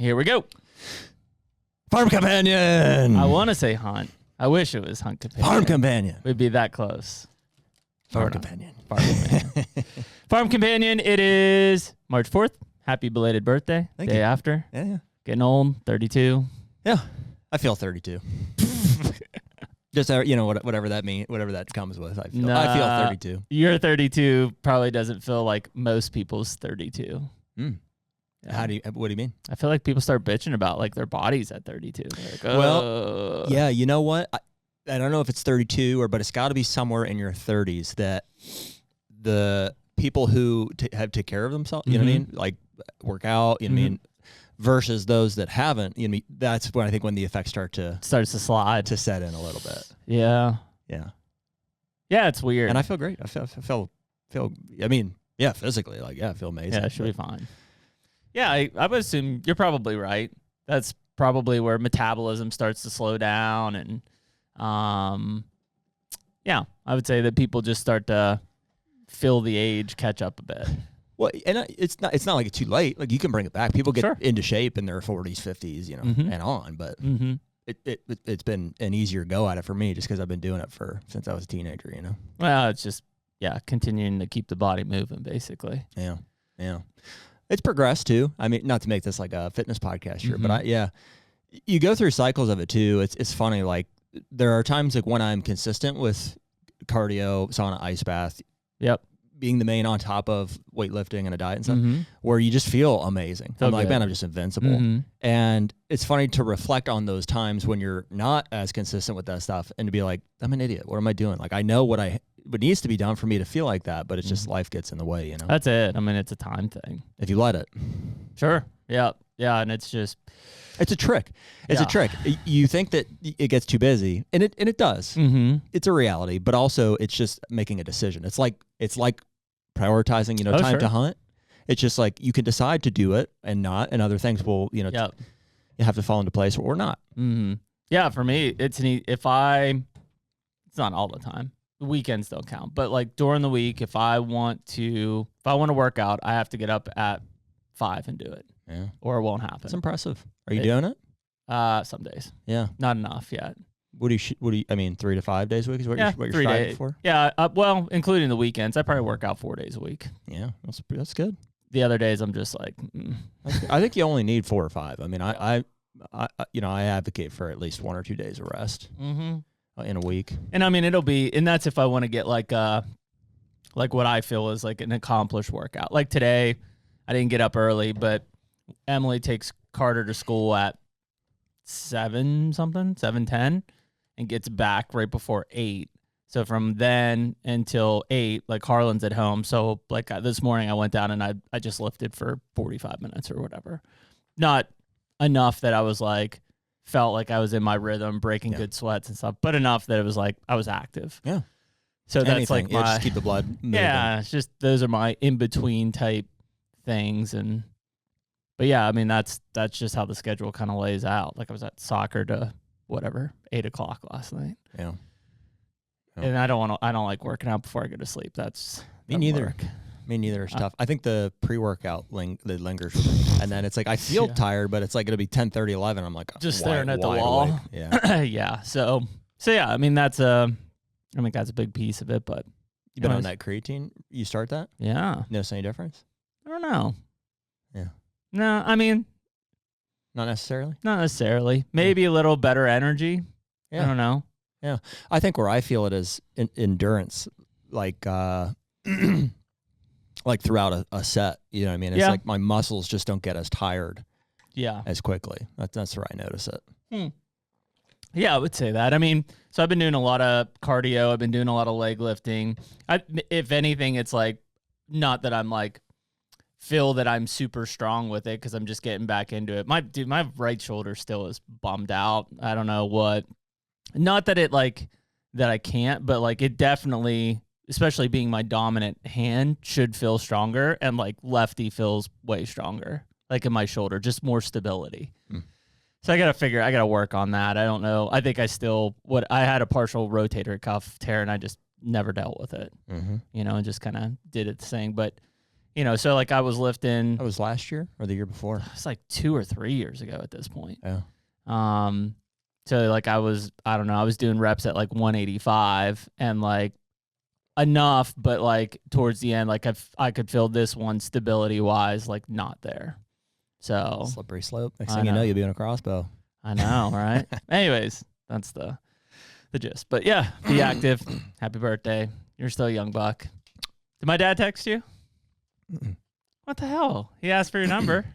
Here we go. Farm Companion. I want to say hunt. I wish it was Hunt Companion. Farm Companion. We'd be that close. Farm Companion. Farm Companion. Farm Companion. It is March 4th. Happy belated birthday. Thank Day you. after. Yeah. Getting old. 32. Yeah. I feel 32. Just, whatever that means, whatever that comes with. I feel 32. Your 32 probably doesn't feel like most people's 32. Mm. Yeah. What do you mean? I feel like people start bitching about like their bodies at 32. Like, well, yeah, you know what? I don't know if it's 32 but it's got to be somewhere in your 30s that the people who have take care of themselves, you know what I mean? Like work out, you know what I mean? Versus those that haven't, you know, that's when I think when the effects starts to slide to set in a little bit. Yeah. It's weird. And I feel great. I feel. I mean, yeah, physically, like I feel amazing. Yeah, it should be fine. Yeah, I would assume you're probably right. That's probably where metabolism starts to slow down, and I would say that people just start to feel the age catch up a bit. Well, and it's not like it's too late. Like you can bring it back. People get into shape in their 40s, 50s, and on. But it's been an easier go at it for me just because I've been doing it since I was a teenager. Well, it's just continuing to keep the body moving, basically. Yeah. It's progressed too. I mean, not to make this like a fitness podcast here, but you go through cycles of it too. It's funny. Like there are times like when I'm consistent with cardio, sauna, ice bath. Yep. Being the main on top of weightlifting and a diet and stuff, where you just feel amazing. I'm like, man, I'm just invincible. And it's funny to reflect on those times when you're not as consistent with that stuff and to be like, I'm an idiot. What am I doing? Like, I know what needs to be done for me to feel like that, but it's just life gets in the way, That's it. I mean, it's a time thing. If you let it. Sure. Yeah. Yeah. And it's just... It's a trick. It's a trick. You think that it gets too busy, and it does. It's a reality, but also it's just making a decision. It's like prioritizing, time to hunt. It's just like you can decide to do it and not, and other things will, you have to fall into place or not. Yeah, for me, it's it's not all the time. The weekends don't count, but like during the week, if I want to work out, I have to get up at 5 and do it. Yeah. Or it won't happen. It's impressive. Are you doing it? Some days. Yeah. Not enough yet. What do you, I mean, 3 to 5 days a week is what you're 3 striving days. for? Yeah. Well, including the weekends, I probably work out 4 days a week. Yeah. That's good. The other days I'm just like, I think you only need 4 or 5. I mean, I advocate for at least 1 or 2 days of rest in a week. And I mean, and that's if I want to get like what I feel is like an accomplished workout. Like today, I didn't get up early, but Emily takes Carter to school at 7:10, and gets back right before 8. So from then until 8, like Harlan's at home. So like this morning I went down and I just lifted for 45 minutes or whatever. Not enough that I was like, felt like I was in my rhythm, breaking good sweats and stuff, but enough that it was like I was active. Yeah. So that's like my, just keep the blood moving. Yeah, it's just those are my in-between type things. But yeah, I mean, that's just how the schedule kind of lays out. Like I was at soccer to 8 o'clock last night. Yeah. And I don't like working out before I go to sleep. That's me neither. Work. Me neither. It's tough. I think the pre-workout lingers with me. And then it's like I feel tired, but it's like it'll be 10:30, 11. I'm like just staring at the wall. Awake. Yeah. Yeah. So yeah, I mean that's a big piece of it. But you been on that creatine? You start that? Yeah. Notice any difference? I don't know. Yeah. No, I mean, not necessarily. Not necessarily. Maybe a little better energy. Yeah. I don't know. Yeah. I think where I feel it is endurance, like like throughout a set. You know what I mean? It's like my muscles just don't get as tired. Yeah. As quickly. That's where I notice it. Yeah, I would say that. I mean, so I've been doing a lot of cardio. I've been doing a lot of leg lifting. If anything, it's like not that I'm like feel that I'm super strong with it because I'm just getting back into it. My right shoulder still is bummed out. I don't know what. Not that it like that I can't, but like it definitely, especially being my dominant hand, should feel stronger, and like lefty feels way stronger. Like in my shoulder, just more stability. So I gotta work on that. I don't know. I think I had a partial rotator cuff tear and I just never dealt with it, and just kind of did its thing. But, you know, so like I was lifting. That was last year or the year before? It's like 2 or 3 years ago at this point. Yeah. So like I was doing reps at like 185 and like enough, but like towards the end, like I could feel this one stability wise, like not there. So slippery slope. Next thing you know, you'll be on a crossbow. I know, right? Anyways, that's the gist. But yeah, be active. Happy birthday. You're still a young buck. Did my dad text you? Mm-mm. What the hell? He asked for your number.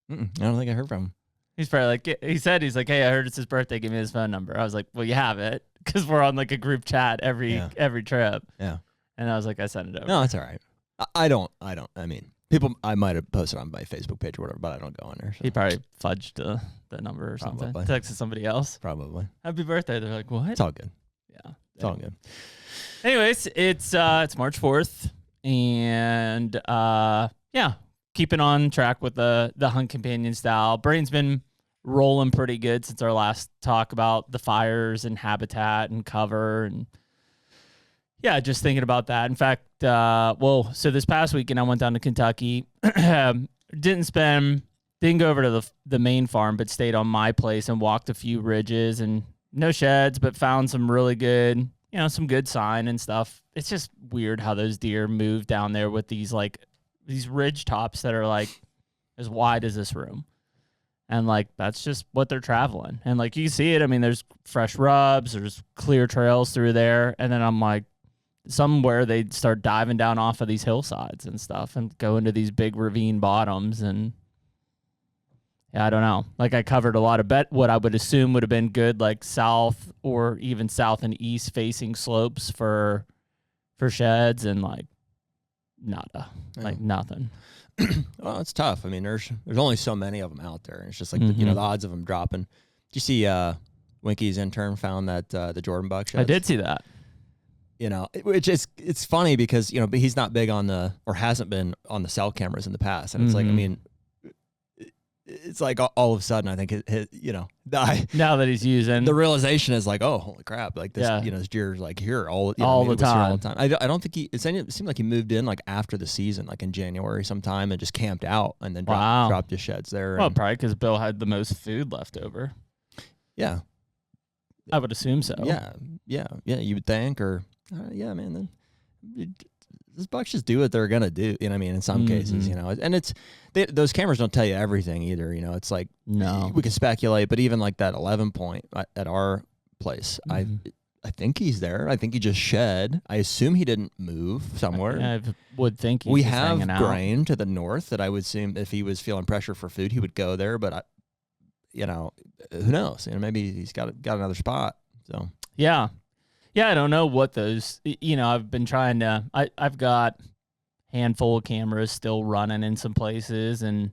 I don't think I heard from him. He's probably like, he's like, hey, I heard it's his birthday. Give me his phone number. I was like, well, you have it because we're on like a group chat every trip. Yeah. And I was like, I sent it over. No, it's all right. I don't. I mean, I might have posted on my Facebook page or whatever, but I don't go on there. So. He probably fudged the number or something. Texted somebody else. Probably. Happy birthday. They're like, what? It's all good. Yeah. It's all good. Anyways, it's March 4th. And yeah, keeping on track with the hunt companion style. Brain's been rolling pretty good since our last talk about the fires and habitat and cover and yeah, just thinking about that. In fact, so this past weekend I went down to Kentucky. Didn't go over to the main farm, but stayed on my place and walked a few ridges and no sheds, but found some really good, you know, some good sign and stuff. It's just weird how those deer move down there with these ridge tops that are like as wide as this room. And like, that's just what they're traveling. And like, you can see it. I mean, there's fresh rubs, there's clear trails through there. And then I'm like, somewhere they start diving down off of these hillsides and stuff and go into these big ravine bottoms. And yeah, I don't know. Like I covered a lot of what I would assume would have been good, like south or even south and east facing slopes for sheds and like nada, like nothing. Well, it's tough. I mean, there's only so many of them out there. And it's just like, the odds of them dropping. Did you see Winky's intern found that the Jordan buck sheds? I did see that. You know, which is, it's funny because, you know, but he's not big on or hasn't been on the cell cameras in the past. And it's like, I mean, it's like all of a sudden, I think, you know, now that he's using the realization is like, oh, holy crap. Like this, you know, this deer's like here all the time. I don't think it seemed like he moved in like after the season, like in January sometime and just camped out and then dropped his sheds there. Well, probably because Bill had the most food left over. Yeah. I would assume so. Yeah. You would think, or yeah, man, then those bucks just do what they're going to do. You know what I mean? In some cases, you know, and those cameras don't tell you everything either. You know, it's like, no, we can speculate, but even like that 11 point at our place, I think he's there. I think he just shed. I assume he didn't move somewhere. I would think we have grain to the north that I would assume if he was feeling pressure for food, he would go there. But you know, who knows? You know, maybe he's got another spot. So yeah, I don't know what those. You know, I've been trying to. I've got a handful of cameras still running in some places, and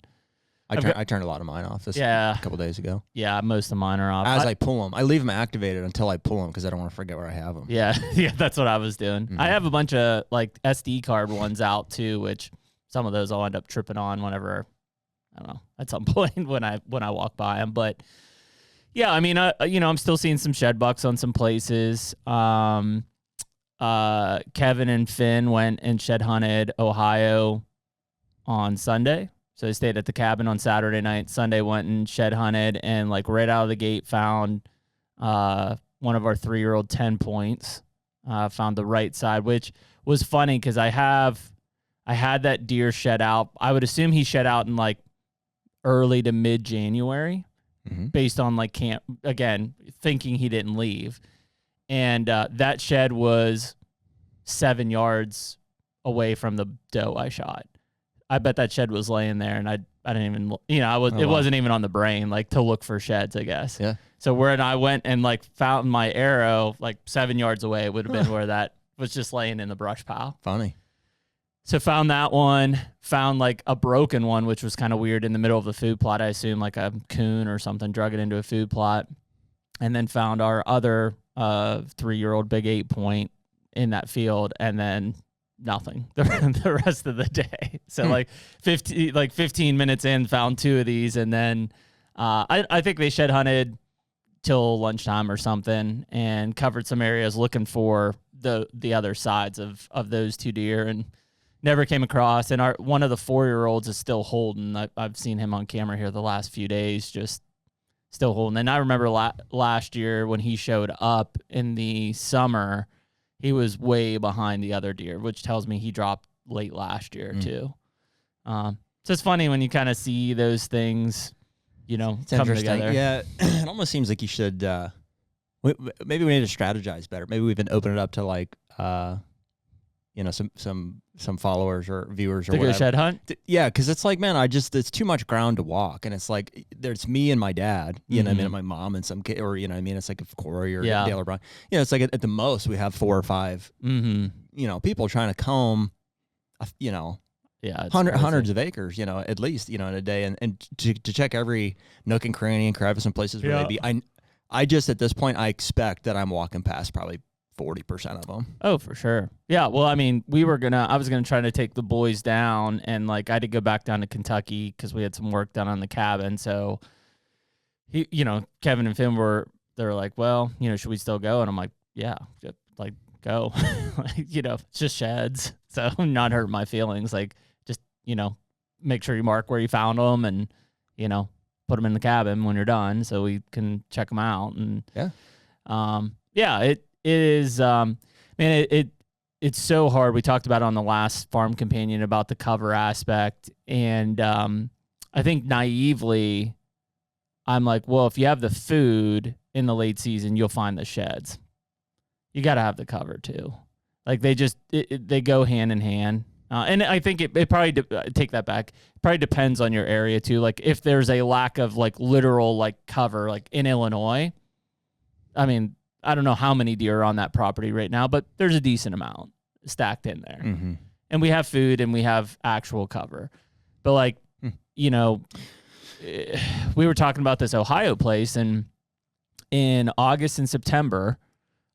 I turned a lot of mine off a couple days ago. Yeah, most of mine are off. As I pull them, I leave them activated until I pull them because I don't want to forget where I have them. Yeah, that's what I was doing. I have a bunch of like SD card ones out too, which some of those I'll end up tripping on whenever, I don't know, at some point when I walk by them. But yeah, I mean, you know, I'm still seeing some shed bucks on some places. Kevin and Finn went and shed hunted Ohio on Sunday. So they stayed at the cabin on Saturday night. Sunday went and shed hunted and like right out of the gate found one of our 3-year-old 10 points. Found the right side, which was funny because I had that deer shed out. I would assume he shed out in like early to mid-January based on like camp, again, thinking he didn't leave. And that shed was 7 yards away from the doe I shot. I bet that shed was laying there, and I didn't even, you know, it wasn't even on the brain, like, to look for sheds, I guess. Yeah. So when I went and, like, found my arrow, like, 7 yards away, it would have been where that was just laying in the brush pile. Funny. So found that one, found, like, a broken one, which was kind of weird, in the middle of the food plot, I assume, like a coon or something, drug it into a food plot, and then found our other 3-year-old big 8-point in that field, and then nothing the rest of the day. So like 15 minutes in, found 2 of these, and then I think they shed hunted till lunchtime or something and covered some areas looking for the other sides of those 2 deer, and never came across. And one of the 4-year-olds is still holding. I've seen him on camera here the last few days, just still holding. And I remember last year when he showed up in the summer, he was way behind the other deer, which tells me he dropped late last year too. So it's funny when you kind of see those things, it's come together. Yeah, it almost seems like you should. Maybe we need to strategize better. Maybe we even open it up to like, some followers or viewers or to whatever. go shed hunt. Yeah, because it's like, man, it's too much ground to walk, and it's like there's me and my dad, and my mom and some kid, or it's like if Corey or Dale or Brian, it's like at the most we have 4 or 5, people trying to comb, hundreds of acres, at least, in a day, and to check every nook and cranny and crevice and places where they be. I just at this point I expect that I'm walking past probably 40% of them. Oh, for sure. Yeah. Well, I mean, I was gonna try to take the boys down, and like I had to go back down to Kentucky because we had some work done on the cabin. So Kevin and Finn they were like, well, should we still go? And I'm like, yeah, like go. It's just sheds, so not hurt my feelings. Like just make sure you mark where you found them, and put them in the cabin when you're done, so we can check them out. And it is, man, it's so hard. We talked about it on the last Farm Companion about the cover aspect, and I think naively, I'm like, well, if you have the food in the late season, you'll find the sheds. You got to have the cover too. Like they go hand in hand. And I think it probably, take that back, it probably depends on your area too. Like if there's a lack of like literal like cover, like in Illinois, I mean, I don't know how many deer are on that property right now, but there's a decent amount stacked in there. Mm-hmm. And we have food and we have actual cover. But like, we were talking about this Ohio place, and in August and September,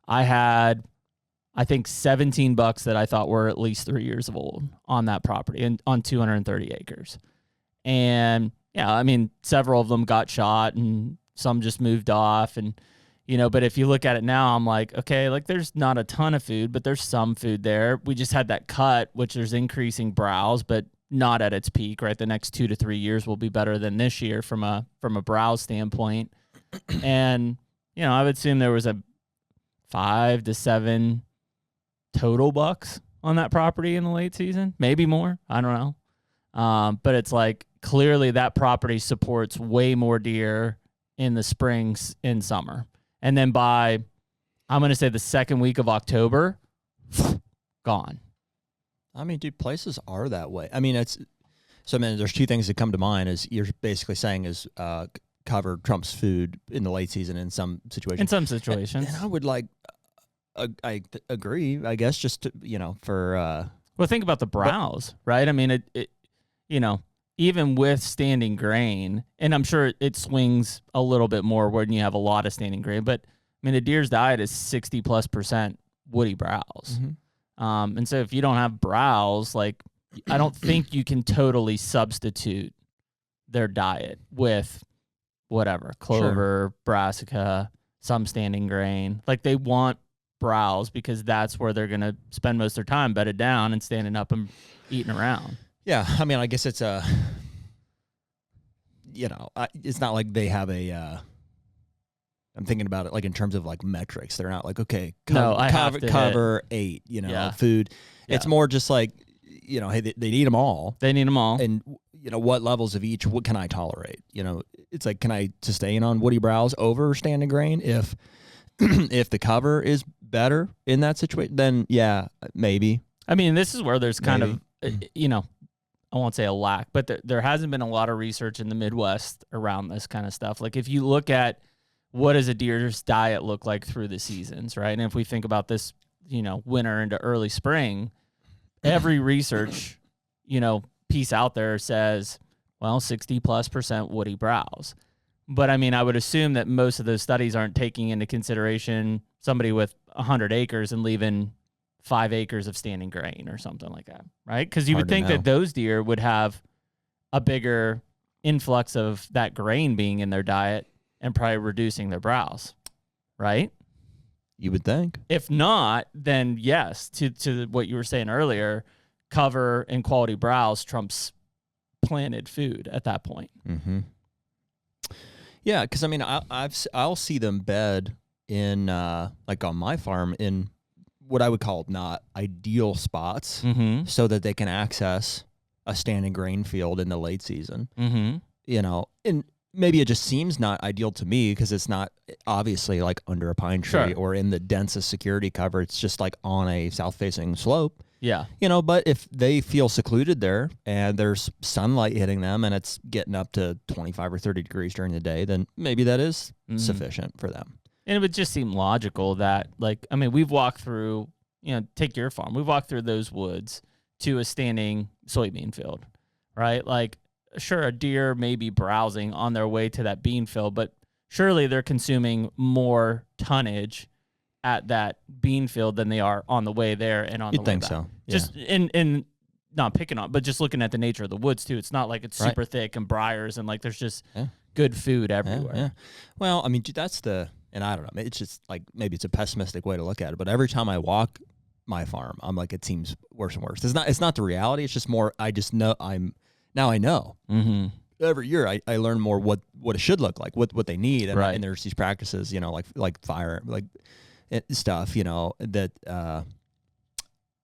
I had, I think 17 bucks that I thought were at least 3 years old on that property and on 230 acres. And yeah, I mean, several of them got shot and some just moved off. And, but if you look at it now, I'm like, okay, like there's not a ton of food, but there's some food there. We just had that cut, which there's increasing browse, but not at its peak, right? The next 2 to 3 years will be better than this year from a browse standpoint. And, I would assume there was a 5 to 7 total bucks on that property in the late season, maybe more. I don't know. But it's like clearly that property supports way more deer in the springs and summer. And then by, I'm going to say the second week of October, gone. I mean, dude, places are that way. I mean, there's 2 things that come to mind is you're basically saying is cover trumps food in the late season in some situations. In some situations. And I would like, I agree, I guess, just to, for... Well, think about the browse, right? I mean, it even with standing grain, and I'm sure it swings a little bit more when you have a lot of standing grain, but I mean, a deer's diet is 60+% woody browse. Mm-hmm. And so if you don't have browse, like, I don't think you can totally substitute their diet with whatever, clover, brassica, some standing grain. Like, they want browse because that's where they're going to spend most of their time bedded down and standing up and eating around. Yeah, I mean, I guess it's it's not like they have a, I'm thinking about it like in terms of like metrics. They're not like, okay, cover 8, food. Yeah. It's more just like, hey, they need them all. They need them all. And, what levels of each, what can I tolerate? It's like, can I sustain on woody browse over standing grain? If the cover is better in that situation, then yeah, maybe. I mean, this is where there's kind of, I won't say a lack, but there hasn't been a lot of research in the Midwest around this kind of stuff. Like if you look at what does a deer's diet look like through the seasons, right? And if we think about this, winter into early spring, every research, piece out there says, well, 60+% woody browse. But I mean, I would assume that most of those studies aren't taking into consideration somebody with 100 acres and leaving 5 acres of standing grain or something like that, right? Because you would think that those deer would have a bigger influx of that grain being in their diet and probably reducing their browse, right? You would think. If not, then yes, to what you were saying earlier, cover and quality browse trumps planted food at that point. Mm-hmm. Yeah, because I mean, I'll see them bed in like on my farm in what I would call not ideal spots, so that they can access a standing grain field in the late season. You know, and maybe it just seems not ideal to me because it's not obviously like under a pine tree or in the densest security cover. It's just like on a south-facing slope. Yeah. You know, but if they feel secluded there and there's sunlight hitting them and it's getting up to 25 or 30 degrees during the day, then maybe that is sufficient for them. And it would just seem logical that, like, I mean, we've walked through, you know, take your farm. We've walked through those woods to a standing soybean field, right? Like, sure, a deer may be browsing on their way to that bean field, but surely they're consuming more tonnage at that bean field than they are on the way there and on the way back. You'd think so. Yeah. Just in not picking on, but just looking at the nature of the woods too. It's not like it's super thick and briars and like there's just good food everywhere. Yeah. Well, I mean, that's and I don't know, it's just like, maybe it's a pessimistic way to look at it, but every time I walk my farm, I'm like, it seems worse and worse. It's not the reality. It's just more, I just know I know. Every year I learn more what it should look like, what they need. And, and there's these practices, you know, like fire, like stuff, you know, that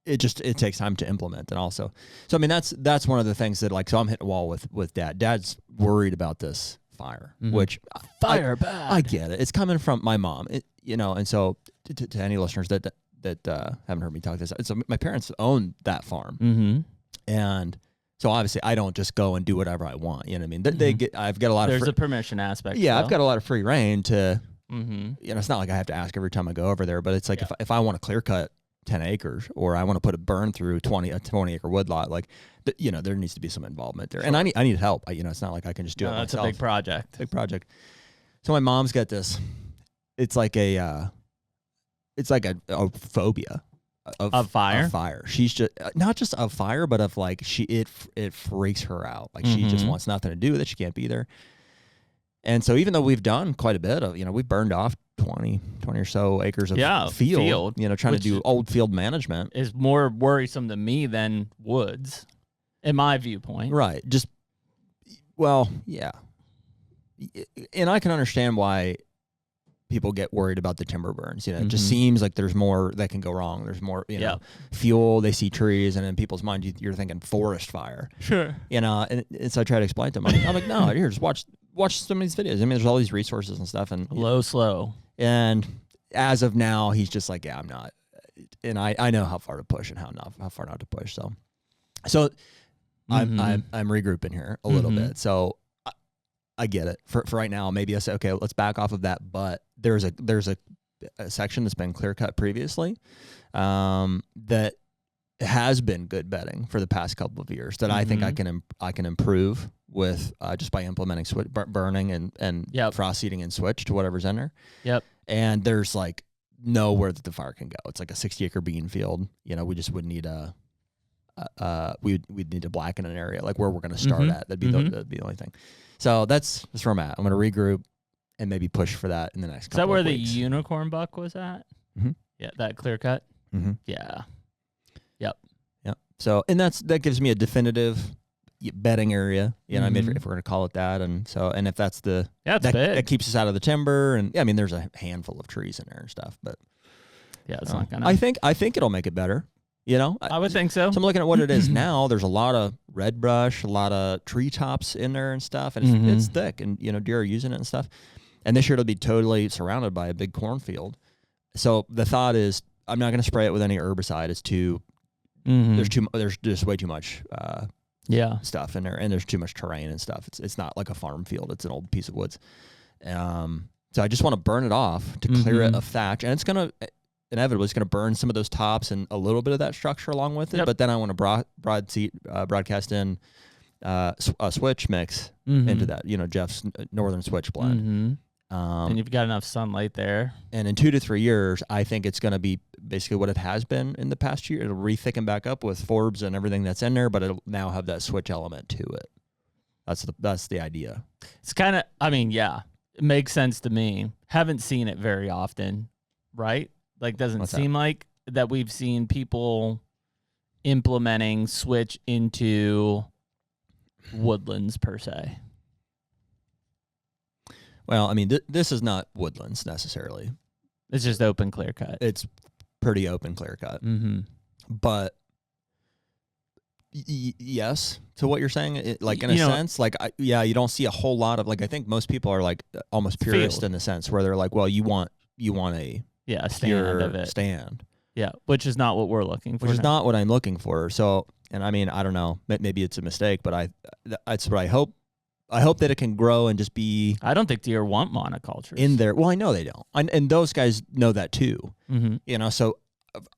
it takes time to implement. And also, so I mean, that's one of the things that, like, so I'm hitting a wall with Dad. Dad's worried about this fire, which fire bad. I get it. It's coming from my mom, you know, and so to any listeners that haven't heard me talk this, so my parents own that farm, and so obviously I don't just go and do whatever I want. You know what I mean? I've got a lot of a permission aspect. Yeah, I've got a lot of free reign to. You know, it's not like I have to ask every time I go over there, but it's like if I want to clear cut 10 acres or I want to put a burn through a 20 acre woodlot, like, you know, there needs to be some involvement there. And I need help. You know, it's not like I can just do it myself. That's a big project. So my mom's got this, it's like a phobia of fire. Of fire. She's just not just of fire, but of like it freaks her out. Like she just wants nothing to do with it. She can't be there. And so even though we've done quite a bit of, you know, we've burned off 20 or so acres of field, you know, trying to do old field management. Is more worrisome to me than woods, in my viewpoint. Right. Just, well, yeah. And I can understand why people get worried about the timber burns. You know, it just seems like there's more that can go wrong. There's more, you know, fuel, they see trees, and in people's mind, you're thinking forest fire. Sure. You know, and so I try to explain to them. I'm like, no, here, just watch some of these videos. I mean, there's all these resources and stuff. And slow. And as of now, he's just like, yeah, I'm not. And I know how far to push and how far not to push. So I'm regrouping here a little bit. So I get it. For right now, maybe I say, okay, let's back off of that. But there's a section that's been clear cut previously that has been good bedding for the past couple of years that I think I can improve with just by implementing burning and frost seeding and switch to whatever's in there. Yep. And there's like nowhere that the fire can go. It's like a 60-acre bean field. You know, we just would need we'd need to blacken an area like where we're going to start at. That'd be the only thing. So that's where I'm at. I'm going to regroup and maybe push for that in the next couple of weeks. Is that where the unicorn buck was at? Yeah, that clear cut. Yeah. Yep. So, and that gives me a definitive bedding area. You know, I mean, if we're going to call it that, and if that's that keeps us out of the timber, and I mean, there's a handful of trees in there and stuff, but it's not gonna. I think it'll make it better. You know, I would think so. So I'm looking at what it is now. There's a lot of red brush, a lot of treetops in there and stuff, and it's thick, and you know, deer are using it and stuff. And this year it'll be totally surrounded by a big cornfield. So the thought is, I'm not going to spray it with any herbicide. It's too. There's just way too much stuff in there, and there's too much terrain and stuff. It's not like a farm field. It's an old piece of woods. So I just want to burn it off to clear it of thatch, and it's gonna inevitably burn some of those tops and a little bit of that structure along with it. But then I want to broadcast in a switch mix into that. You know, Jeff's Northern Switch blend. And you've got enough sunlight there. And in 2 to 3 years, I think it's going to be basically what it has been in the past year. It'll re-thicken back up with forbs and everything that's in there, but it'll now have that switch element to it. That's the idea. It's kind of, I mean, yeah, it makes sense to me. Haven't seen it very often, right? Like, doesn't seem like that we've seen people implementing switch into woodlands per se? Well, I mean, this is not woodlands necessarily. It's just open clear cut. It's pretty open clear cut. Mm-hmm. But yes, to what you're saying, like in a sense, like you don't see a whole lot of, like, I think most people are like almost purist in the sense where they're like, well, you want a stand of it. Stand. Yeah, which is not what we're looking for. Which is not what I'm looking for. So, and I mean, I don't know, maybe it's a mistake, but that's what I hope. I hope that it can grow and just be. I don't think deer want monocultures in there. Well, I know they don't, and those guys know that too. Mm-hmm. So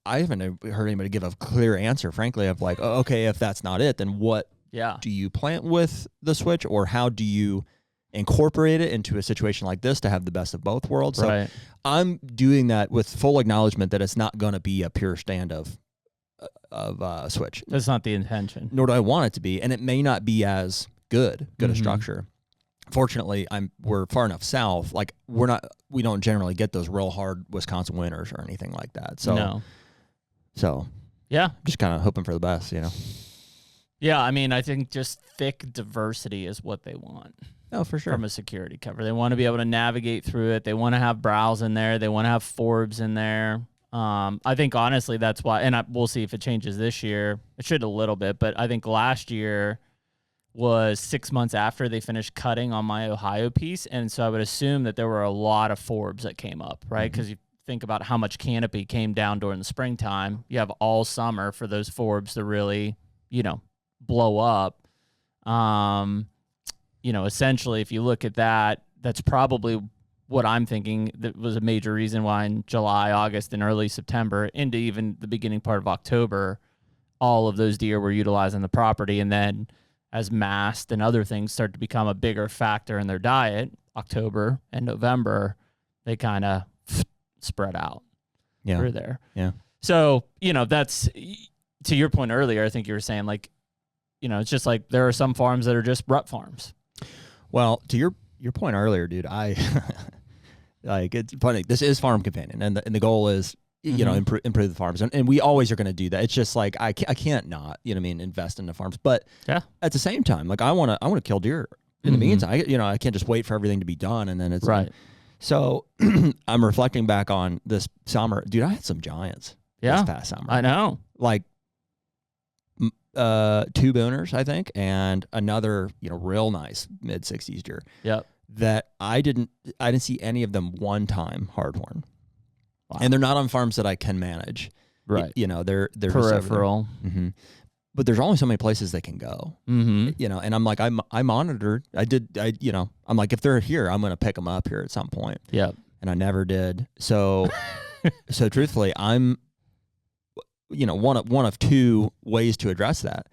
I haven't heard anybody give a clear answer, frankly, of like, oh, okay, if that's not it, then what do you plant with the switch, or how do you incorporate it into a situation like this to have the best of both worlds? Right. So I'm doing that with full acknowledgement that it's not going to be a pure stand of switch. That's not the intention. Nor do I want it to be, and it may not be as good a structure. Fortunately, we're far enough south. Like we don't generally get those real hard Wisconsin winters or anything like that. So yeah, just kind of hoping for the best, Yeah, I mean, I think just thick diversity is what they want. Oh, for sure. From a security cover, they want to be able to navigate through it. They want to have browse in there. They want to have forbs in there. I think honestly that's why, and we'll see if it changes this year. It should a little bit, but I think last year was 6 months after they finished cutting on my Ohio piece. And so I would assume that there were a lot of forbs that came up, right? Because you think about how much canopy came down during the springtime. You have all summer for those forbs to really, blow up. Essentially, if you look at that, that's probably what I'm thinking that was a major reason why in July, August, and early September, into even the beginning part of October, all of those deer were utilizing the property. And then as mast and other things start to become a bigger factor in their diet, October and November, they kind of spread out through there. Yeah. So, that's, to your point earlier, I think you were saying, like, it's just like there are some farms that are just rut farms. Well, to your point earlier, dude, like, it's funny. This is Farm Companion, and the goal is, improve the farms, and we always are going to do that. It's just like I can't not, invest in the farms, but at the same time, like I want to kill deer in the meantime. I can't just wait for everything to be done and then it's right. So I'm reflecting back on this summer, dude. I had some giants this past summer. I know, like 2 booners, I think, and another real nice mid-60s deer. Yep. That I didn't see any of them one time hardhorn. Wow. And they're not on farms that I can manage. Right. They're peripheral. Mm-hmm. But there's only so many places they can go. Mm-hmm. And I'm like, I monitored. I'm like, if they're here, I'm going to pick them up here at some point. Yep. And I never did. So, so truthfully, I'm, one of 2 ways to address that.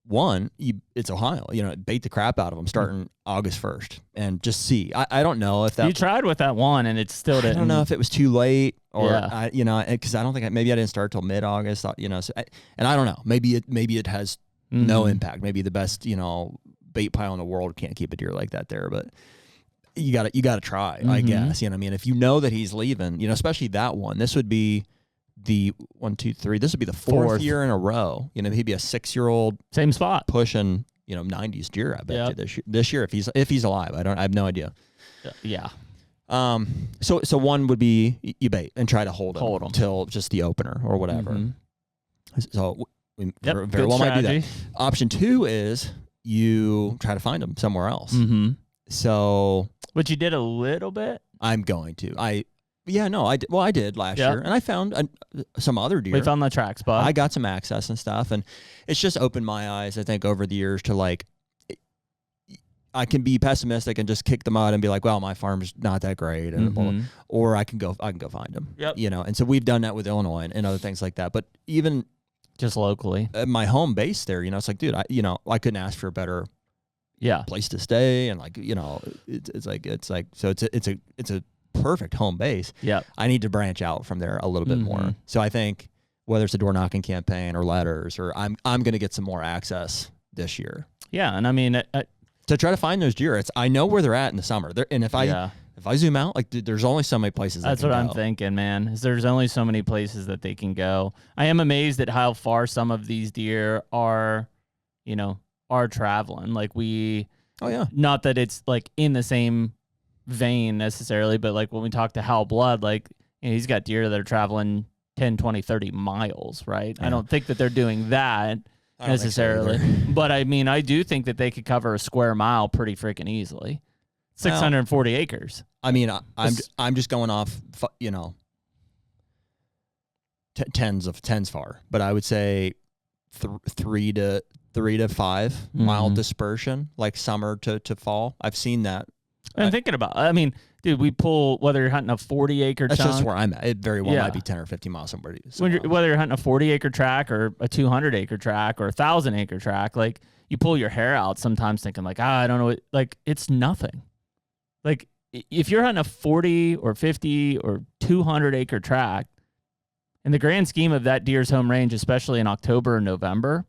One, it's Ohio. Bait the crap out of them starting August 1st, and just see. I don't know if that you tried with that one, and it still didn't. I don't know if it was too late, or because I don't think maybe I didn't start till mid-August. So and I don't know. Maybe it has no impact. Maybe the best bait pile in the world can't keep a deer like that there, but you got to try. I guess if you know that he's leaving, especially that one. This would be the 1, 2, 3. This would be the fourth year in a row. He'd be a 6-year-old, same spot, pushing 90s deer. I bet you this year if he's alive. I have no idea. Yeah. So one would be you bait and try to hold him till just the opener or whatever. Mm-hmm. So we very well might do that. Option 2 is you try to find him somewhere else. Mm-hmm. So, which you did a little bit. I'm going to. I did. Well, I did last year, and I found some other deer. We found the track spot. I got some access and stuff, and it's just opened my eyes, I think, over the years to, like, I can be pessimistic and just kick them out and be like, well, my farm's not that great, and or I can go find them. Yep. And so we've done that with Illinois and other things like that. But even just locally, at my home base there, it's like, dude, I couldn't ask for a better place to stay, and like, it's like so it's a perfect home base. Yeah, I need to branch out from there a little bit more. So I think whether it's a door knocking campaign or letters, or I'm going to get some more access this year. Yeah, and I mean, to try to find those deer, I know where they're at in the summer. And if I if I zoom out, like there's only so many places. That's what I'm thinking, man. Is there's only so many places that they can go. I am amazed at how far some of these deer are, are traveling. Like oh yeah, not that it's like in the same vein necessarily, but like when we talk to Hal Blood, like he's got deer that are traveling 10, 20, 30 miles, right? Yeah. I don't think that they're doing that necessarily, but I mean, I do think that they could cover a square mile pretty freaking easily. 640 acres. I mean, I'm just going off, tens far, but I would say 3 to 5 mile dispersion, like summer to fall. I've seen that. I'm thinking about. I mean, dude, we pull whether you're hunting a 40-acre. That's just where I'm at. It very well might be 10 or 15 miles somewhere. Whether you're hunting a 40-acre track or a 200-acre track or a 1,000-acre track, like you pull your hair out sometimes, thinking like, I don't know, like it's nothing. Like if you're hunting a 40 or 50 or 200-acre track, in the grand scheme of that deer's home range, especially in October and November,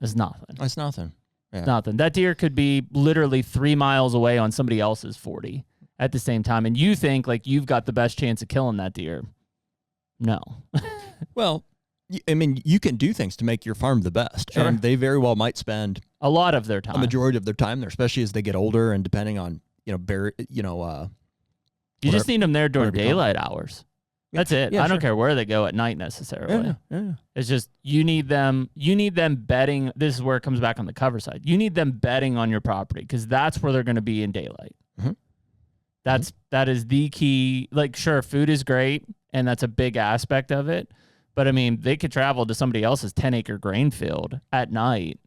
is nothing. It's nothing. Yeah. Nothing. That deer could be literally 3 miles away on somebody else's 40 at the same time, and you think like you've got the best chance of killing that deer. No. Well, I mean, you can do things to make your farm the best, sure. And they very well might spend a lot of their time, a majority of their time there, especially as they get older and depending on you just need them there during daylight hours. That's it. I don't care where they go at night necessarily. Yeah. It's just you need them bedding. This is where it comes back on the cover side. You need them bedding on your property because that's where they're going to be in daylight. Mm-hmm. That is the key. Like, sure, food is great, and that's a big aspect of it. But I mean, they could travel to somebody else's 10-acre grain field at night.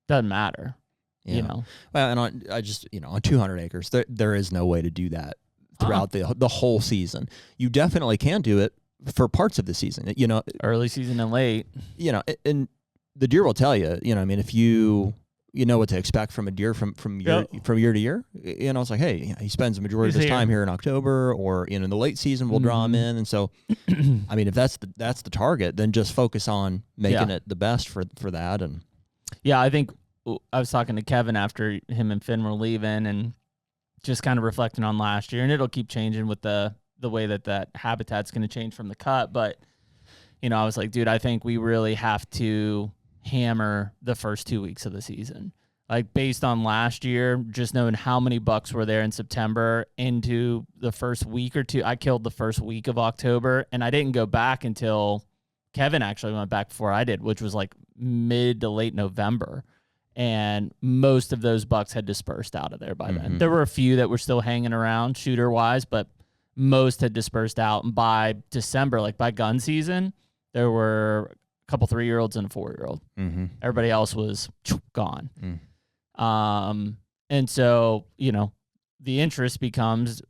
Doesn't matter. Yeah. Well, and on 200 acres, there is no way to do that throughout the whole season. You definitely can do it for parts of the season, early season and late, and the deer will tell you, I mean, if you know what to expect from a deer from year to year, it's like, hey, he spends the majority of his time here in October, or in the late season we'll draw him in. And so, I mean, if that's the target, then just focus on making it the best for that. And I think I was talking to Kevin after him and Finn were leaving, and just kind of reflecting on last year, and it'll keep changing with the way that habitat's going to change from the cut. But, I was like, dude, I think we really have to hammer the first 2 weeks of the season. Like based on last year, just knowing how many bucks were there in September into the first week or two. I killed the first week of October, and I didn't go back until Kevin actually went back before I did, which was like mid to late November. And most of those bucks had dispersed out of there by then. There were a few that were still hanging around shooter-wise, but most had dispersed out. And by December, like by gun season, there were a couple 3-year-olds and a 4-year-old. Everybody else was gone. And so, the interest becomes,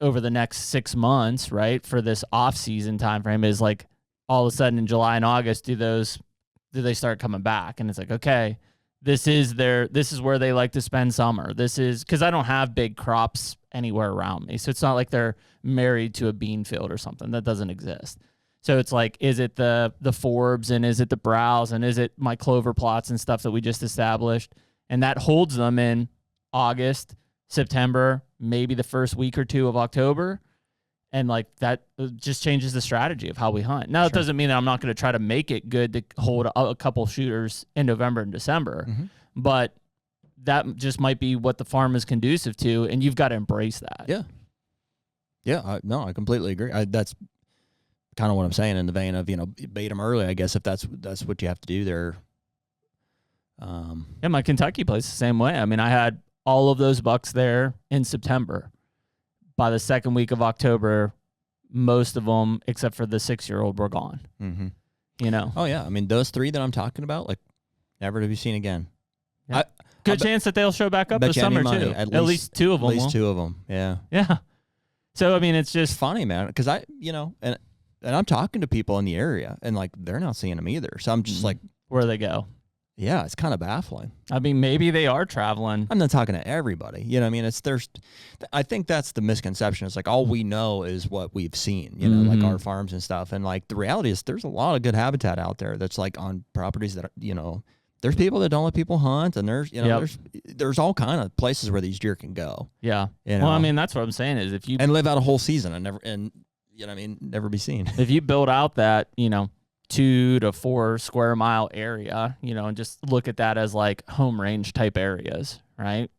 over the next 6 months, right, for this off-season time frame is like all of a sudden in July and August, do they start coming back? And it's like, okay, this is where they like to spend summer. This is because I don't have big crops anywhere around me. So it's not like they're married to a bean field or something. That doesn't exist. So it's like, is it the Forbes, and is it the browse, and is it my clover plots and stuff that we just established? And that holds them in August, September, maybe the first week or two of October. And like that just changes the strategy of how we hunt. Now, it doesn't mean that I'm not going to try to make it good to hold a couple shooters in November and December, but that just might be what the farm is conducive to, and you've got to embrace that. Yeah. No, I completely agree. That's kind of what I'm saying in the vein of, bait them early, I guess, if that's what you have to do there. My Kentucky place the same way. I mean, I had all of those bucks there in September. By the second week of October, most of them, except for the 6-year-old, were gone. Oh yeah, I mean, those 3 that I'm talking about, like, never to be seen again. Yeah. Good chance that they'll show back up this summer too. At least 2 of them. At least 2 of them. Yeah. Yeah. So I mean, it's just funny, man, because and I'm talking to people in the area, and like they're not seeing them either. So I'm just like, where they go? Yeah, it's kind of baffling. I mean, maybe they are traveling. I'm not talking to everybody. I mean, I think that's the misconception. It's like all we know is what we've seen, like our farms and stuff. And like the reality is there's a lot of good habitat out there that's like on properties that, there's people that don't let people hunt, and there's Yep. there's all kind of places where these deer can go. Yeah. You Well, I know? mean, that's what I'm saying is if you and live out a whole season never be seen. if you build out that 2 to 4 square mile area, and just look at that as like home range type areas, right?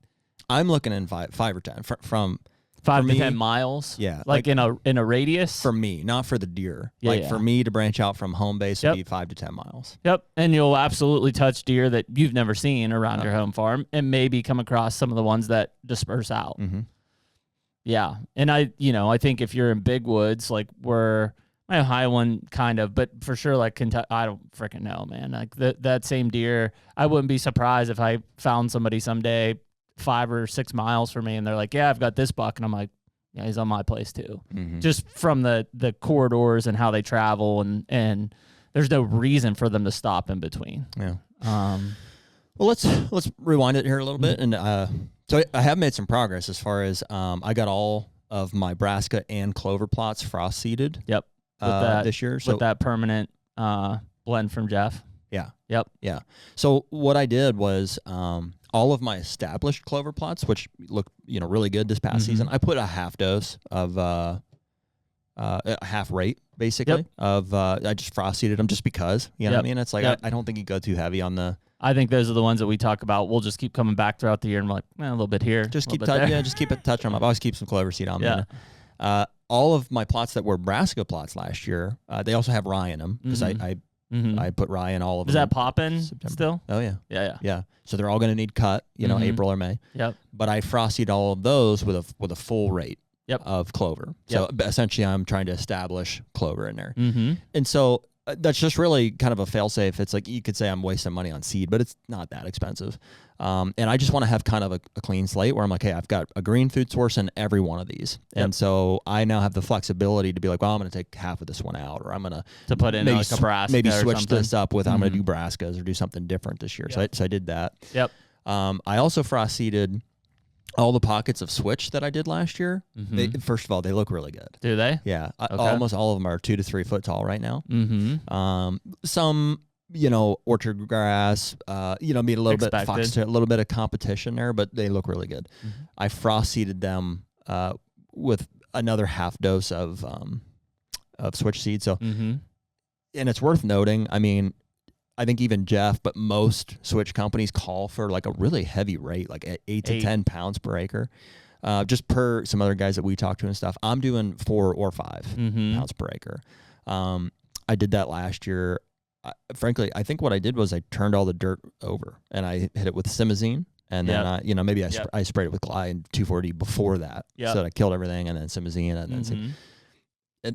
I'm looking in 5 or 10 from 5 for to me, 10 miles. Yeah, like in a radius. for me, not for the deer. Yeah, like yeah. for me to branch out from home base Yep. would be 5 to 10 miles. Yep, and you'll absolutely touch deer that you've never seen around your home farm, and maybe come across some of the ones that disperse out. Mm-hmm. Yeah, and I think if you're in big woods, like we're Ohio one kind of, but for sure like Kentucky, I don't freaking know, man. Like that same deer, I wouldn't be surprised if I found somebody someday 5 or 6 miles from me, and they're like, "Yeah, I've got this buck," and I'm like, "Yeah, he's on my place too." Mm-hmm. Just from the corridors and how they travel, and there's no reason for them to stop in between. Yeah. Well, let's rewind it here a little bit, and so I have made some progress as far as I got all of my brassica and clover plots frost seeded. Yep. This year. So with that permanent blend from Jeff. Yeah. Yep. Yeah. So what I did was all of my established clover plots, which look really good this past season, I put a half dose of a half rate basically of I just frost seeded them just because what I mean. It's like I don't think you go too heavy on the. I think those are the ones that we talk about. We'll just keep coming back throughout the year, and we're like, a little bit here, just keep just keep it touching them. I always keep some clover seed on Yeah. there. All of my plots that were brassica plots last year, they also have rye in them because I put rye in all of them. Is that popping still? Oh yeah. Yeah. So they're all going to need cut, April or May. Yep. But I frost-seed all of those with a full rate of clover. So essentially, I'm trying to establish clover in there. Mm-hmm. And so that's just really kind of a fail-safe. It's like you could say I'm wasting money on seed, but it's not that expensive. And I just want to have kind of a clean slate where I'm like, hey, I've got a green food source in every one of these. And so I now have the flexibility to be like, well, I'm going to take half of this one out, or I'm going to put in like a brassica maybe or switch something. this up with I'm going to do brassicas or do something different this year. Yep. So I did that. Yep. I also frost-seeded all the pockets of switch that I did last year. First of all, they look really good. Do they? Yeah. Okay. Almost all of them are 2 to 3 foot tall right now. Mm-hmm. Some, orchard grass, need a little bit foxtail, a little bit of competition there, but they look really good. Mm-hmm. I frost seeded them with another half dose of switch seed. So, and it's worth noting, I mean, I think even Jeff, but most switch companies call for like a really heavy rate, like 8 to 10 pounds per acre. Just per some other guys that we talk to and stuff, I'm doing 4 or 5 pounds per acre. I did that last year. Frankly, I think what I did was I turned all the dirt over and I hit it with simazine. And then, maybe I sprayed it with Glide 240 before that. So that I killed everything, and then simazine. And then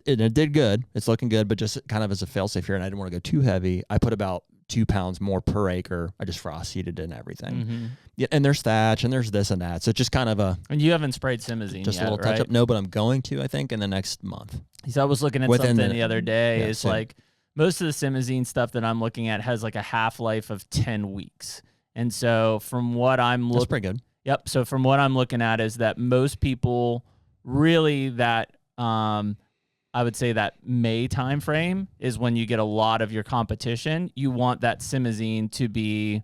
it did good. It's looking good, but just kind of as a fail-safe here, and I didn't want to go too heavy. I put about 2 pounds more per acre. I just frost-seeded and everything. Yeah, and there's thatch, and there's this and that. So it's just kind of And you haven't sprayed simazine just yet, a little touch-up. No, but I'm going to, I think, in the next month. So I was looking at something the other day. It's soon. like most of the simazine stuff that I'm looking at has like a half-life of 10 weeks. And so from what I'm That's pretty good. Yep. So from what I'm looking at is that most people really that I would say that May timeframe is when you get a lot of your competition. You want that simazine to be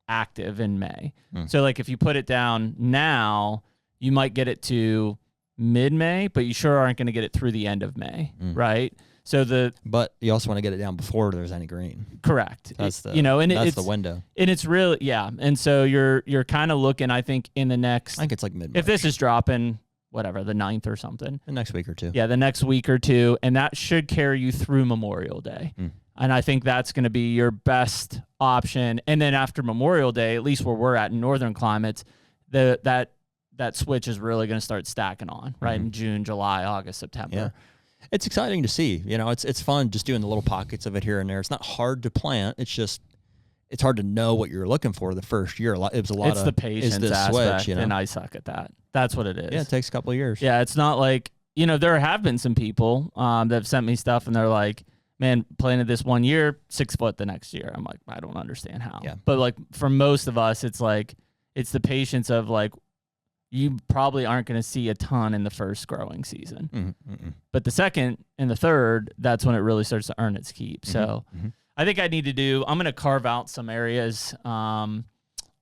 active in May. So like if you put it down now, you might get it to mid-May, but you sure aren't going to get it through the end of May, right? So but you also want to get it down before there's any green. Correct. That's the and that's it's the window. And it's really and so you're kind of looking, I think, in the next. I think it's like mid. If this is dropping, whatever, the 9th or something. The next week or two. Yeah, the next week or two, and that should carry you through Memorial Day. And I think that's going to be your best option. And then after Memorial Day, at least where we're at in northern climates, that switch is really going to start stacking on, right? In June, July, August, September. Yeah. It's exciting to see. It's fun just doing the little pockets of it here and there. It's not hard to plant. It's just it's hard to know what you're looking for the first year. It's the patience aspect, switch, and I suck at that. That's what it is. Yeah, it takes a couple of years. Yeah, it's not like there have been some people that have sent me stuff, and they're like, "Man, planted this 1 year, 6 foot the next year." I'm like, I don't understand how. Yeah. But like for most of us, it's like it's the patience of like. You probably aren't going to see a ton in the first growing season. But the second and the third, that's when it really starts to earn its keep. So I think I need to do. I'm going to carve out some areas on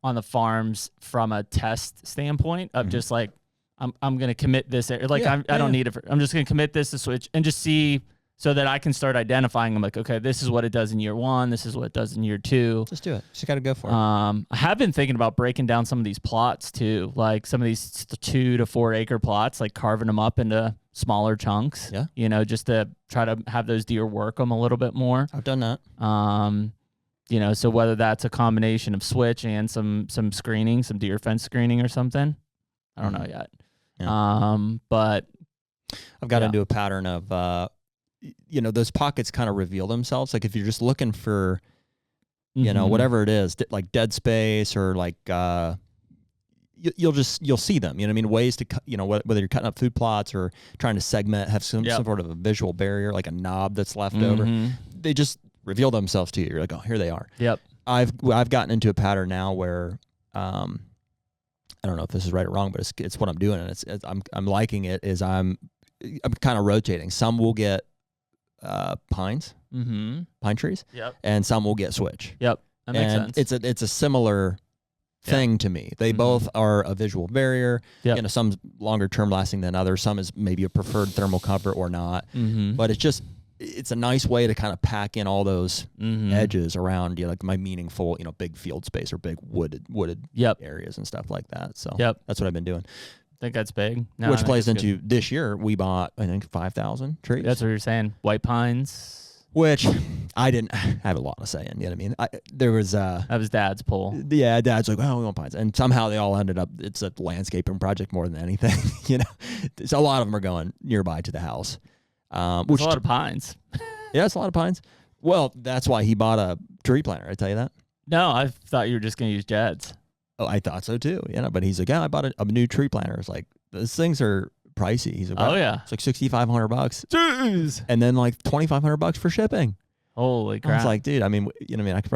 the farms from a test standpoint of just like I'm going to commit this. Like I don't need it. I'm just going to commit this to switch and just see so that I can start identifying. I'm like, okay, this is what it does in year 1. This is what it does in year 2. Just do it. Just got to go for it. I have been thinking about breaking down some of these plots too, like some of these 2 to 4 acre plots, like carving them up into smaller chunks. Yeah. You know, just to try to have those deer work them a little bit more. I've done that. You know, so whether that's a combination of switch and some screening, some deer fence screening or something, I don't know yet. Yeah. But I've got into a pattern of, you know, those pockets kind of reveal themselves. Like if you're just looking for, you know, whatever it is, like dead space or like, you'll see them, you know what I mean? Ways to, you know, whether you're cutting up food plots or trying to segment, have some sort of a visual barrier, like a knob that's left over. They just reveal themselves to you. You're like, oh, here they are. Yep. I've gotten into a pattern now where, I don't know if this is right or wrong, but it's what I'm doing, and I'm liking it. Is I'm kind of rotating. Some will get pine trees. Yep. And some will get switch. Yep. That makes sense. It's a similar thing to me. They both are a visual barrier. Yep. You know, some longer term lasting than others. Some is maybe a preferred thermal cover or not. But it's a nice way to kind of pack in all those edges around, you know, like my meaningful, you know, big field space or big wooded areas and stuff like that. So that's what I've been doing. I think that's big. No, which plays into this year. We bought, I think, 5,000 trees. That's what you're saying. White pines. Which I didn't have a lot of say in. You know what I mean? There was that was Dad's pull. Yeah, Dad's like, oh, we want pines, and somehow they all ended up. It's a landscaping project more than anything. You know, so a lot of them are going nearby to the house. Which a lot of pines. Yeah, it's a lot of pines. Well, that's why he bought a tree planter. I tell you that. No, I thought you were just going to use Jed's. Oh, I thought so too. You know, but he's like, yeah, I bought a new tree planter. It's like those things are pricey. He's like, oh yeah, it's like $6,500. Jeez. And then like $2,500 for shipping. Holy crap! I was like, dude, I mean, you know, what I mean, I could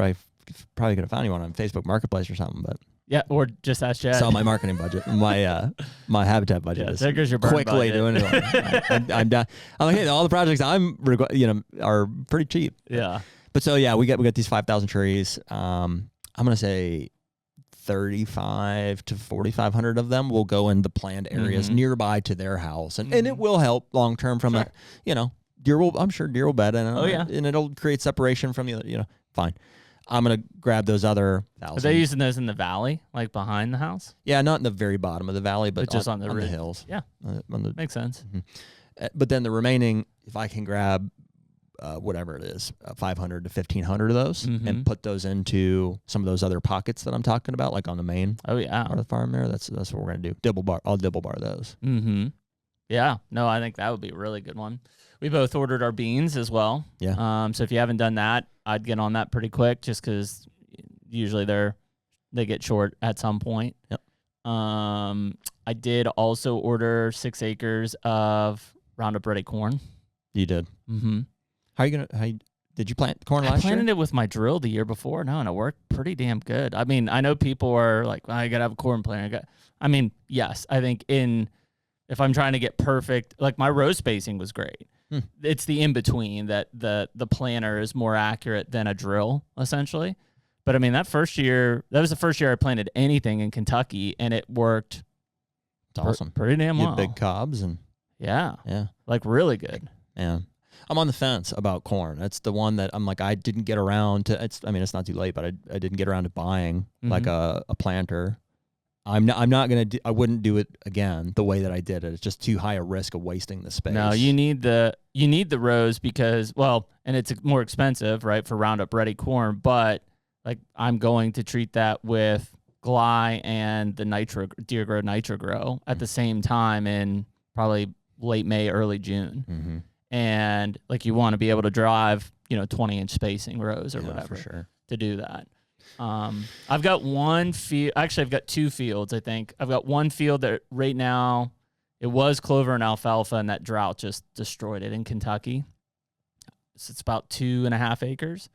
probably could have found you one on Facebook Marketplace or something, but. Yeah, or just ask Jed. So my marketing budget, my habitat budget is your quickly doing it. I'm done. I'm like, hey, all the projects are pretty cheap. Yeah. But so yeah, we got these 5,000 trees. I'm gonna say 3,500 to 4,500 of them will go in the planned areas nearby to their house, and it will help long term from a, you know, I'm sure deer will bed in it. And it'll create separation from the other, you know, fine. I'm going to grab those other 1,000. Are they using those in the valley, like behind the house? Yeah, not in the very bottom of the valley, but just on the hills. Yeah. Makes sense. But then the remaining, if I can grab whatever it is, 500 to 1,500 of those and put those into some of those other pockets that I'm talking about, like on the main part of the farm there, that's what we're going to do. I'll double bar those. Yeah. No, I think that would be a really good one. We both ordered our beans as well. Yeah. So if you haven't done that, I'd get on that pretty quick just because usually they get short at some point. Yep. I did also order 6 acres of Roundup Ready corn. You did? Mm-hmm. Did you plant corn last year? I planted it with my drill the year before. No, and it worked pretty damn good. I mean, I know people are like, well, I got to have a corn planter. I mean, yes, I think if I'm trying to get perfect, like my row spacing was great. It's the in-between that the planter is more accurate than a drill, essentially. But, I mean, that was the first year I planted anything in Kentucky, and it worked awesome. Pretty damn well. Big cobs. And yeah. Like, really good. Yeah. I'm on the fence about corn. That's the one that I'm like, I didn't get around to. It's not too late, but I didn't get around to buying like a planter. I wouldn't do it again the way that I did it. It's just too high a risk of wasting the space. No, you need the rows because, well, and it's more expensive, right, for Roundup Ready corn, but like I'm going to treat that with Gly and the Deer Grow Nitro Grow at the same time in probably late May, early June. And like you want to be able to drive, 20-inch spacing rows or whatever for sure. to do that. I've got one field. Actually, I've got 2 fields, I think. I've got one field that right now it was clover and alfalfa, and that drought just destroyed it in Kentucky. So it's about 2.5 acres,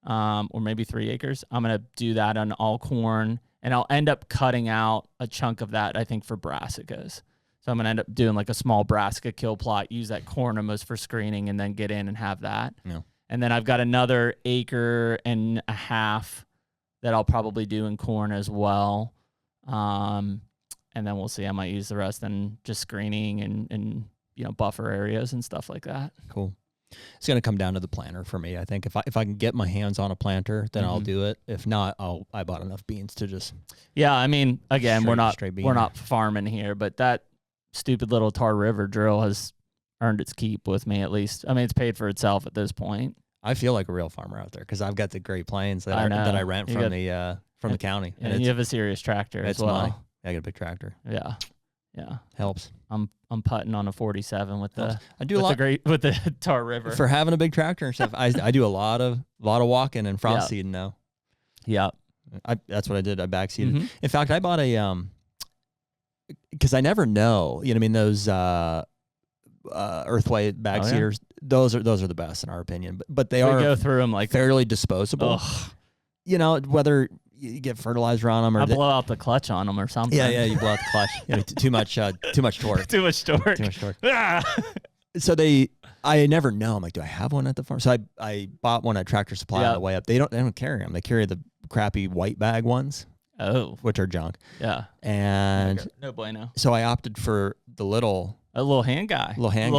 or maybe 3 acres. I'm going to do that on all corn, and I'll end up cutting out a chunk of that, I think, for brassicas. So I'm going to end up doing like a small brassica kill plot, use that corn almost for screening, and then get in and have that. Yeah. And then I've got another 1.5 acres that I'll probably do in corn as well. And then we'll see. I might use the rest in just screening and buffer areas and stuff like that. Cool. It's going to come down to the planter for me. I think if I can get my hands on a planter, then I'll do it. If not, I bought enough beans to just. Yeah, I mean, again, we're not farming here, but that stupid little Tar River drill has earned its keep with me, at least. I mean, it's paid for itself at this point. I feel like a real farmer out there because I've got the Great Plains that I rent from the county, and you have a serious tractor as well. Money. I got a big tractor. Yeah, helps. I'm putting on a 47 with the with the Tar River for having a big tractor and stuff. I do a lot of walking and frost seeding now. Yeah, that's what I did. I backseeded. In fact, I bought a because I never know. You know what I mean? Those Earthway bag seeders. Those are the best in our opinion. But they are go through them like fairly disposable. Ugh. You know, whether you get fertilizer on them or I blow out the clutch on them or something. Yeah, you blow out the clutch. Too much torque. Too much torque. So I never know. I'm like, do I have one at the farm? So I bought one at Tractor Supply on the way up. They don't carry them. They carry the crappy white bag ones. Oh, which are junk. Yeah, and no bueno. So I opted for a little hand guy,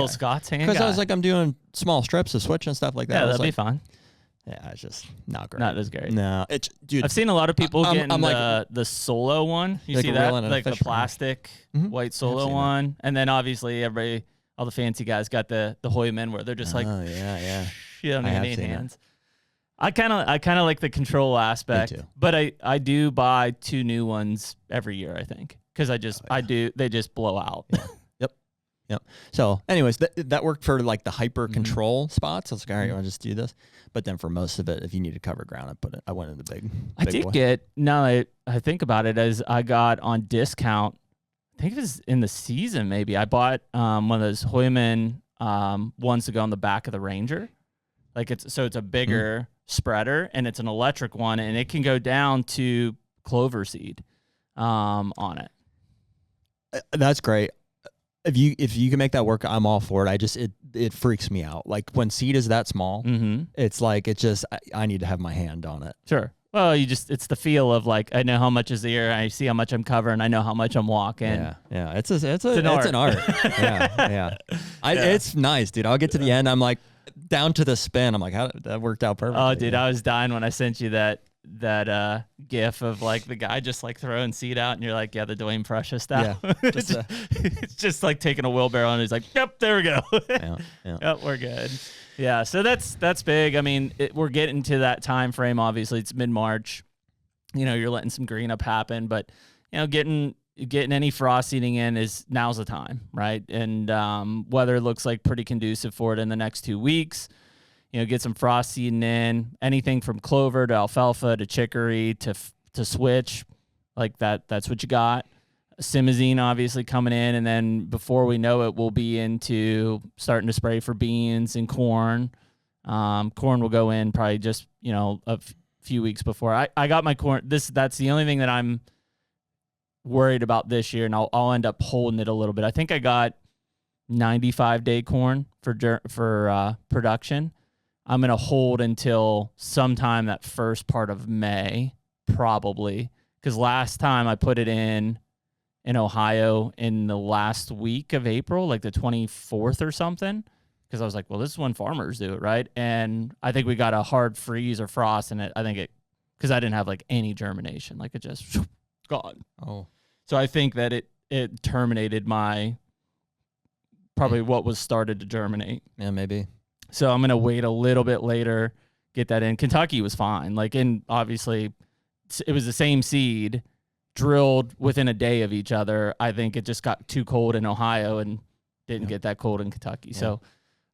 Scott's hand guy. Because I was like, I'm doing small strips of switch and stuff like that. Yeah, that'd be fine. Yeah, it's just not great. Not as great. No, dude. I've seen a lot of people getting the Solo one. You see that, like the plastic white Solo one, and then obviously all the fancy guys got the Hoyman where they're just like, oh yeah, you don't need hands. I kind of like the control aspect, but I do buy 2 new ones every year. I think because they just blow out. Yeah. Yep. So, anyways, that worked for like the hyper control spots. I was like, all right, I'll just do this. But then for most of it, if you need to cover ground, I went in the big. I did get. Now I think about it, as I got on discount. I think it was in the season. Maybe I bought one of those Hoyman ones to go on the back of the Ranger. Like it's a bigger spreader and it's an electric one and it can go down to clover seed on it. That's great. If you can make that work, I'm all for it. It freaks me out. Like when seed is that small, it's like I need to have my hand on it. Sure. Well, it's the feel of like I know how much is here. I see how much I'm covering. I know how much I'm walking. Yeah. It's an art. Yeah. It's nice, dude. I'll get to the end. I'm like down to the spin. I'm like, how that worked out perfectly. Oh, dude, I was dying when I sent you that gif of like the guy just like throwing seed out and you're like, yeah, the Dwayne Precious style. Yeah, it's just like taking a wheelbarrow and he's like, yep, there we go. Yeah. Yep, we're good. Yeah, so that's big. I mean, we're getting to that time frame. Obviously, it's mid-March. You're letting some green up happen, but getting any frost seeding in now's the time, right? And weather looks like pretty conducive for it in the next 2 weeks. Get some frost seeding in, anything from clover to alfalfa to chicory to switch, like that's what you got. Simazine obviously coming in, and then before we know it, we'll be into starting to spray for beans and corn. Corn will go in probably just a few weeks before. I got my corn. That's the only thing that I'm worried about this year, and I'll end up holding it a little bit. I think I got 95-day corn for production. I'm going to hold until sometime that first part of May, probably, because last time I put it in Ohio in the last week of April, like the 24th or something, because I was like, well, this is when farmers do it, right? And I think we got a hard freeze or frost in it. I think because I didn't have like any germination, like it just gone. Oh. So I think that it terminated probably what was started to germinate. Yeah, maybe. So I'm going to wait a little bit later, get that in. Kentucky was fine. Obviously, it was the same seed, drilled within a day of each other. I think it just got too cold in Ohio and didn't get that cold in Kentucky. Yeah. So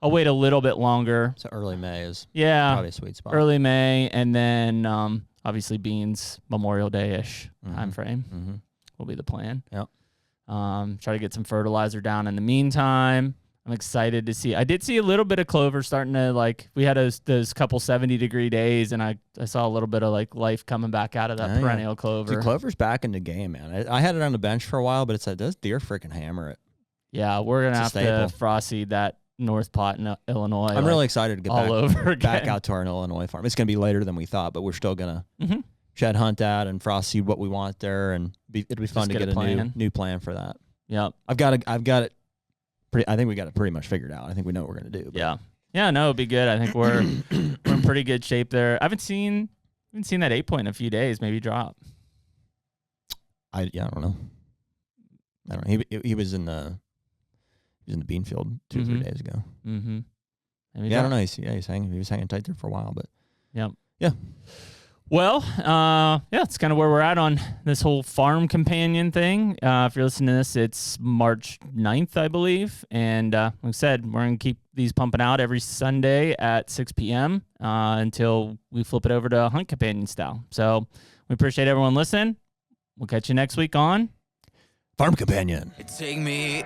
I'll wait a little bit longer. So early May is probably a sweet spot. Early May, and then obviously beans Memorial Day-ish time frame will be the plan. Yep. Try to get some fertilizer down in the meantime. I'm excited to see. I did see a little bit of clover starting to we had those couple 70-degree days, and I saw a little bit of life coming back out of that perennial clover. Dude, clover's back in the game, man. I had it on the bench for a while, but it's like those deer freaking hammer it. Yeah, we're gonna have to frost seed that North Platte, Illinois. I'm really excited to get all over again. back out to our Illinois farm. It's going to be later than we thought, but we're still going to shed hunt out and frost seed what we want there, and it'll be fun to get a new plan for that. Yeah, I've got it. I think we got it pretty much figured out. I think we know what we're going to do. But. Yeah. No, it'd be good. I think we're in pretty good shape there. I haven't seen that 8-point in a few days. Maybe drop. I don't know. He was in the bean field 2 or 3 days ago. Mm-hmm. I don't know. He was hanging tight there for a while, but yeah. Well, it's kind of where we're at on this whole farm companion thing. If you're listening to this, it's March 9th, I believe. And like I said, we're going to keep these pumping out every Sunday at 6 p.m. Until we flip it over to hunt companion style. So we appreciate everyone listening. We'll catch you next week on Farm Companion. Take me